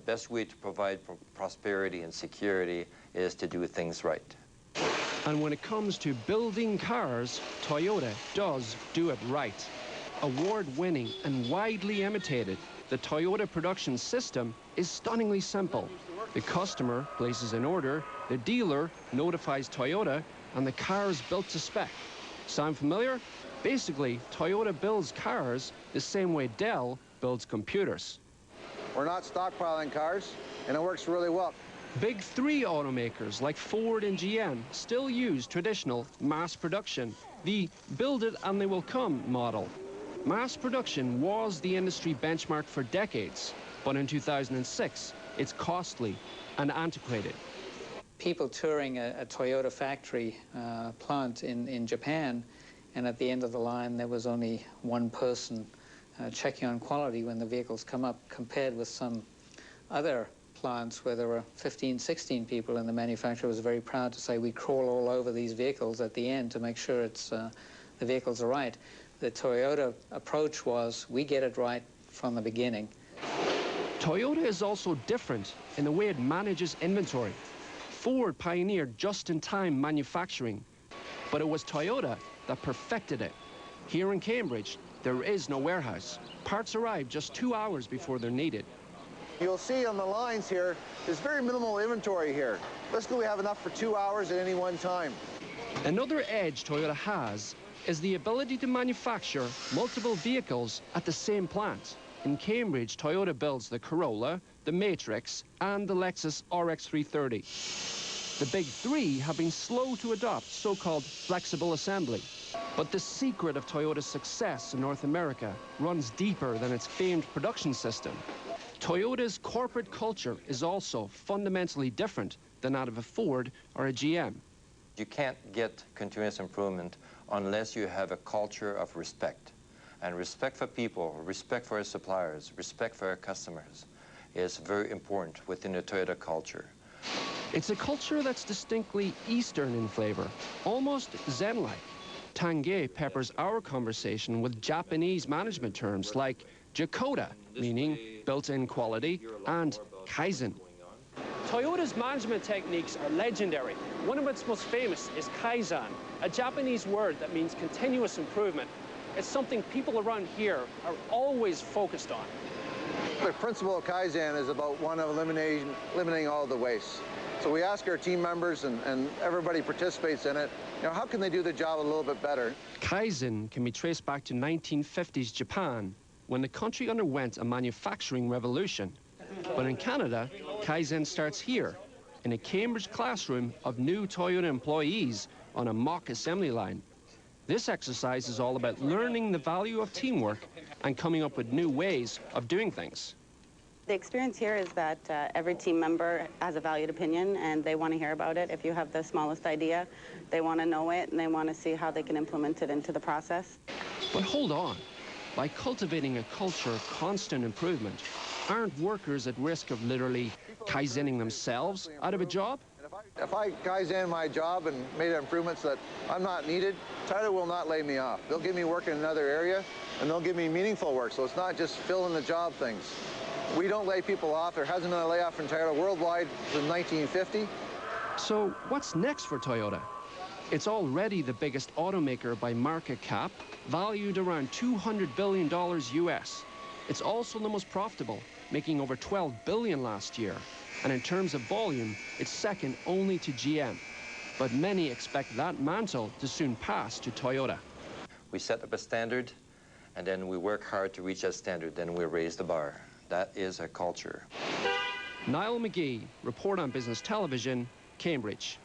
best way to provide prosperity and security is to do things right. And when it comes to building cars, Toyota does do it right. Award-winning and widely imitated, the Toyota production system is stunningly simple. The customer places an order, the dealer notifies Toyota, and the car is built to spec. Sound familiar? Basically, Toyota builds cars the same way Dell builds computers. We're not stockpiling cars, and it works really well. Big three automakers like Ford and GM still use traditional mass production, the build it and they will come model. Mass production was the industry benchmark for decades, but in 2006, it's costly and antiquated. People touring a Toyota factory plant in Japan, and at the end of the line, there was only one person checking on quality when the vehicles come up, compared with some other plants where there were 15, 16 people, and the manufacturer was very proud to say, we crawl all over these vehicles at the end to make sure the vehicles are right. The Toyota approach was, we get it right from the beginning. Toyota is also different in the way it manages inventory. Ford pioneered just-in-time manufacturing, but it was Toyota that perfected it. Here in Cambridge, there is no warehouse. Parts arrive just 2 hours before they're needed. You'll see on the lines here, there's very minimal inventory here. Basically, we have enough for 2 hours at any one time. Another edge Toyota has is the ability to manufacture multiple vehicles at the same plant. In Cambridge, Toyota builds the Corolla, the Matrix, and the Lexus RX 330. The big three have been slow to adopt so-called flexible assembly. But the secret of Toyota's success in North America runs deeper than its famed production system. Toyota's corporate culture is also fundamentally different than that of a Ford or a GM. You can't get continuous improvement unless you have a culture of respect. And respect for people, respect for our suppliers, respect for our customers is very important within the Toyota culture. It's a culture that's distinctly Eastern in flavor, almost Zen-like. Tanguay peppers our conversation with Japanese management terms like Jakoda, meaning built-in quality, and Kaizen. Toyota's management techniques are legendary. One of its most famous is Kaizen, a Japanese word that means continuous improvement. It's something people around here are always focused on. The principle of Kaizen is about one of eliminating all the waste. So we ask our team members, and everybody participates in it, how can they do the job a little bit better? Kaizen can be traced back to 1950s Japan, when the country underwent a manufacturing revolution. But in Canada, Kaizen starts here, in a Cambridge classroom of new Toyota employees on a mock assembly line. This exercise is all about learning the value of teamwork and coming up with new ways of doing things. The experience here is that every team member has a valued opinion, and they want to hear about it. If you have the smallest idea, they want to know it, and they want to see how they can implement it into the process. But hold on. By cultivating a culture of constant improvement, aren't workers at risk of literally Kaizening themselves out of a job? If I Kaizen my job and made improvements that I'm not needed, Toyota will not lay me off. They'll give me work in another area, and they'll give me meaningful work, so it's not just filling the job things. We don't lay people off. There hasn't been a layoff in Toyota worldwide since 1950. So what's next for Toyota? It's already the biggest automaker by market cap, valued around $200 billion US. It's also the most profitable, making over $12 billion last year. And in terms of volume, it's second only to GM. But many expect that mantle to soon pass to Toyota. We set up a standard, and then we work hard to reach that standard, then we raise the bar. That is our culture. Niall McGee, Report on Business Television, Cambridge.